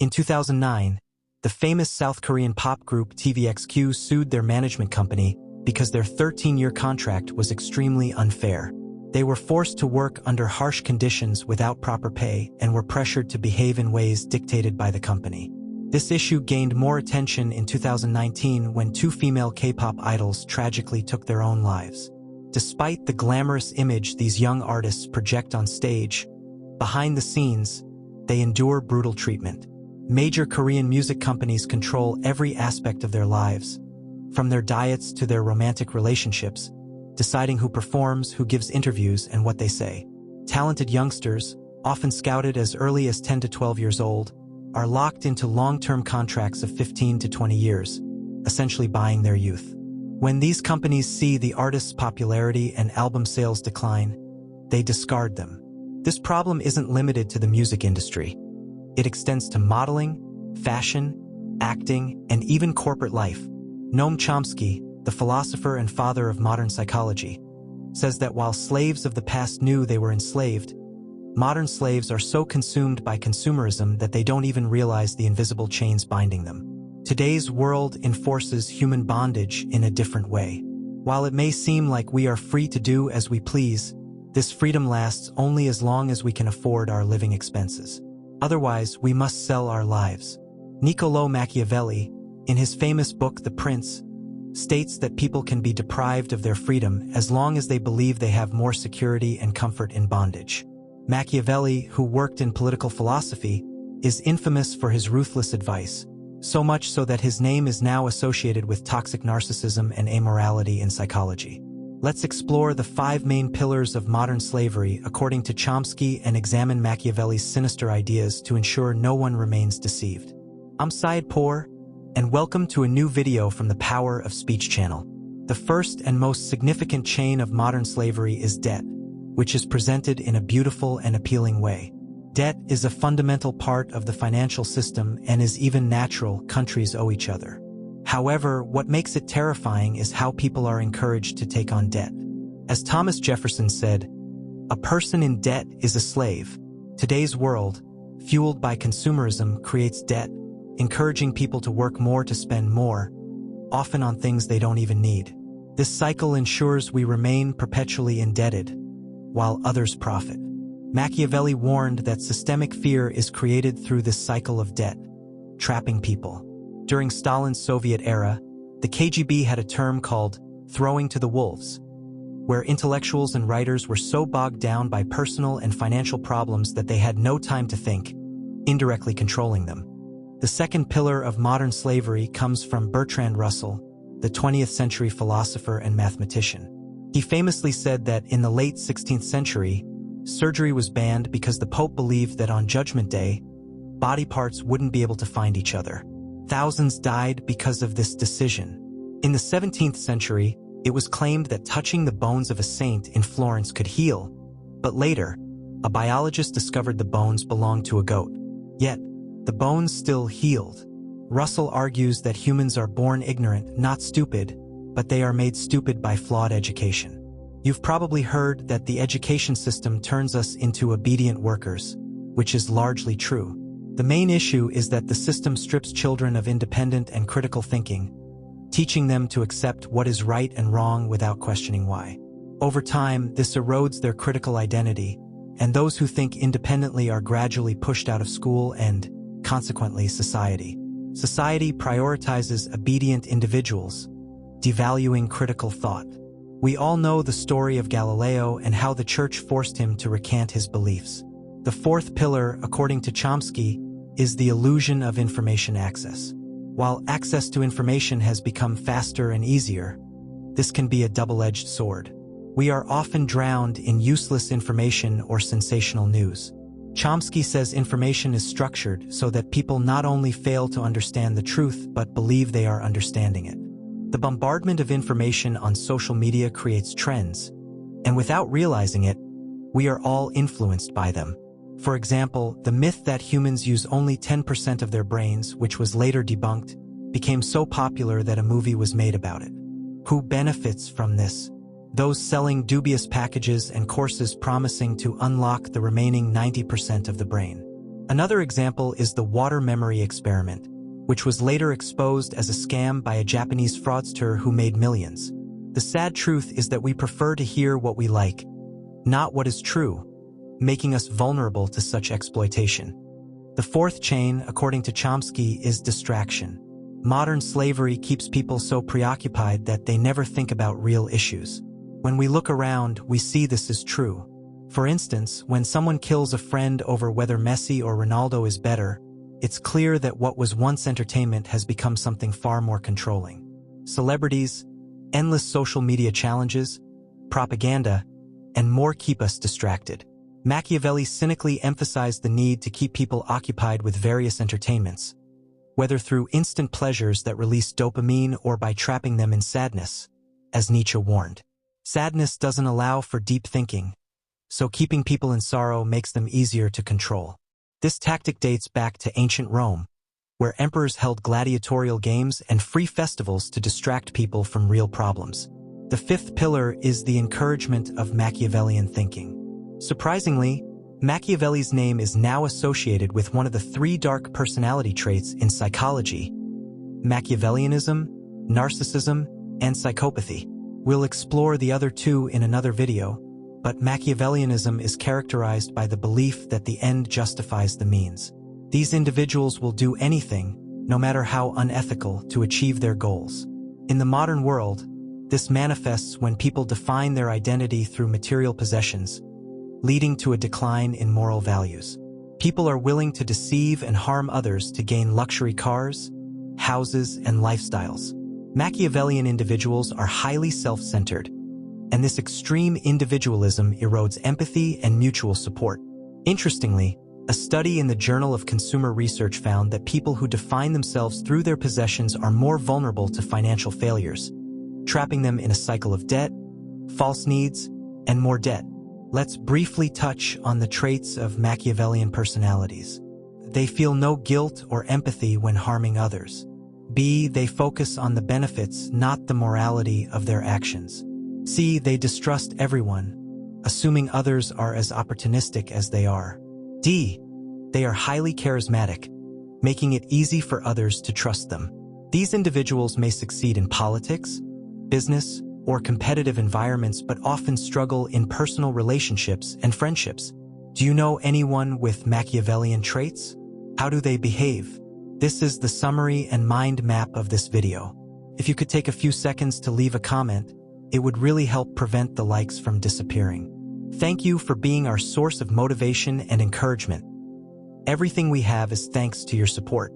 In 2009, the famous South Korean pop group TVXQ sued their management company because their 13-year contract was extremely unfair. They were forced to work under harsh conditions without proper pay and were pressured to behave in ways dictated by the company. This issue gained more attention in 2019 when two female K-pop idols tragically took their own lives. Despite the glamorous image these young artists project on stage, behind the scenes, they endure brutal treatment. Major Korean music companies control every aspect of their lives, from their diets to their romantic relationships, deciding who performs, who gives interviews, and what they say. Talented youngsters, often scouted as early as 10 to 12 years old, are locked into long-term contracts of 15 to 20 years, essentially buying their youth. When these companies see the artists' popularity and album sales decline, they discard them. This problem isn't limited to the music industry. It extends to modeling, fashion, acting, and even corporate life. Noam Chomsky, the philosopher and father of modern psychology, says that while slaves of the past knew they were enslaved, modern slaves are so consumed by consumerism that they don't even realize the invisible chains binding them. Today's world enforces human bondage in a different way. While it may seem like we are free to do as we please, this freedom lasts only as long as we can afford our living expenses. Otherwise, we must sell our lives. Niccolò Machiavelli, in his famous book The Prince, states that people can be deprived of their freedom as long as they believe they have more security and comfort in bondage. Machiavelli, who worked in political philosophy, is infamous for his ruthless advice, so much so that his name is now associated with toxic narcissism and amorality in psychology. Let's explore the 5 main pillars of modern slavery according to Chomsky and examine Machiavelli's sinister ideas to ensure no one remains deceived. I'm Syed Poor, and welcome to a new video from the Power of Speech channel. The first and most significant chain of modern slavery is debt, which is presented in a beautiful and appealing way. Debt is a fundamental part of the financial system and is even natural. Countries owe each other. However, what makes it terrifying is how people are encouraged to take on debt. As Thomas Jefferson said, "A person in debt is a slave." Today's world, fueled by consumerism, creates debt, encouraging people to work more to spend more, often on things they don't even need. This cycle ensures we remain perpetually indebted, while others profit. Machiavelli warned that systemic fear is created through this cycle of debt, trapping people. During Stalin's Soviet era, the KGB had a term called throwing to the wolves, where intellectuals and writers were so bogged down by personal and financial problems that they had no time to think, indirectly controlling them. The second pillar of modern slavery comes from Bertrand Russell, the 20th century philosopher and mathematician. He famously said that in the late 16th century, surgery was banned because the Pope believed that on Judgment Day, body parts wouldn't be able to find each other. Thousands died because of this decision. In the 17th century, it was claimed that touching the bones of a saint in Florence could heal, but later, a biologist discovered the bones belonged to a goat. Yet, the bones still healed. Russell argues that humans are born ignorant, not stupid, but they are made stupid by flawed education. You've probably heard that the education system turns us into obedient workers, which is largely true. The main issue is that the system strips children of independent and critical thinking, teaching them to accept what is right and wrong without questioning why. Over time, this erodes their critical identity, and those who think independently are gradually pushed out of school and, consequently, society. Society prioritizes obedient individuals, devaluing critical thought. We all know the story of Galileo and how the church forced him to recant his beliefs. The fourth pillar, according to Chomsky, is the illusion of information access. While access to information has become faster and easier, this can be a double-edged sword. We are often drowned in useless information or sensational news. Chomsky says information is structured so that people not only fail to understand the truth but believe they are understanding it. The bombardment of information on social media creates trends, and without realizing it, we are all influenced by them. For example, the myth that humans use only 10% of their brains, which was later debunked, became so popular that a movie was made about it. Who benefits from this? Those selling dubious packages and courses promising to unlock the remaining 90% of the brain. Another example is the water memory experiment, which was later exposed as a scam by a Japanese fraudster who made millions. The sad truth is that we prefer to hear what we like, not what is true, making us vulnerable to such exploitation. The fourth chain, according to Chomsky, is distraction. Modern slavery keeps people so preoccupied that they never think about real issues. When we look around, we see this is true. For instance, when someone kills a friend over whether Messi or Ronaldo is better, it's clear that what was once entertainment has become something far more controlling. Celebrities, endless social media challenges, propaganda, and more keep us distracted. Machiavelli cynically emphasized the need to keep people occupied with various entertainments, whether through instant pleasures that release dopamine or by trapping them in sadness, as Nietzsche warned. Sadness doesn't allow for deep thinking, so keeping people in sorrow makes them easier to control. This tactic dates back to ancient Rome, where emperors held gladiatorial games and free festivals to distract people from real problems. The fifth pillar is the encouragement of Machiavellian thinking. Surprisingly, Machiavelli's name is now associated with one of the 3 dark personality traits in psychology: Machiavellianism, narcissism, and psychopathy. We'll explore the other 2 in another video, but Machiavellianism is characterized by the belief that the end justifies the means. These individuals will do anything, no matter how unethical, to achieve their goals. In the modern world, this manifests when people define their identity through material possessions, leading to a decline in moral values. People are willing to deceive and harm others to gain luxury cars, houses, and lifestyles. Machiavellian individuals are highly self-centered, and this extreme individualism erodes empathy and mutual support. Interestingly, a study in the Journal of Consumer Research found that people who define themselves through their possessions are more vulnerable to financial failures, trapping them in a cycle of debt, false needs, and more debt. Let's briefly touch on the traits of Machiavellian personalities. They feel no guilt or empathy when harming others. B. They focus on the benefits, not the morality of their actions. C. They distrust everyone, assuming others are as opportunistic as they are. D. They are highly charismatic, making it easy for others to trust them. These individuals may succeed in politics, business, or competitive environments, but often struggle in personal relationships and friendships. Do you know anyone with Machiavellian traits? How do they behave? This is the summary and mind map of this video. If you could take a few seconds to leave a comment, it would really help prevent the likes from disappearing. Thank you for being our source of motivation and encouragement. Everything we have is thanks to your support.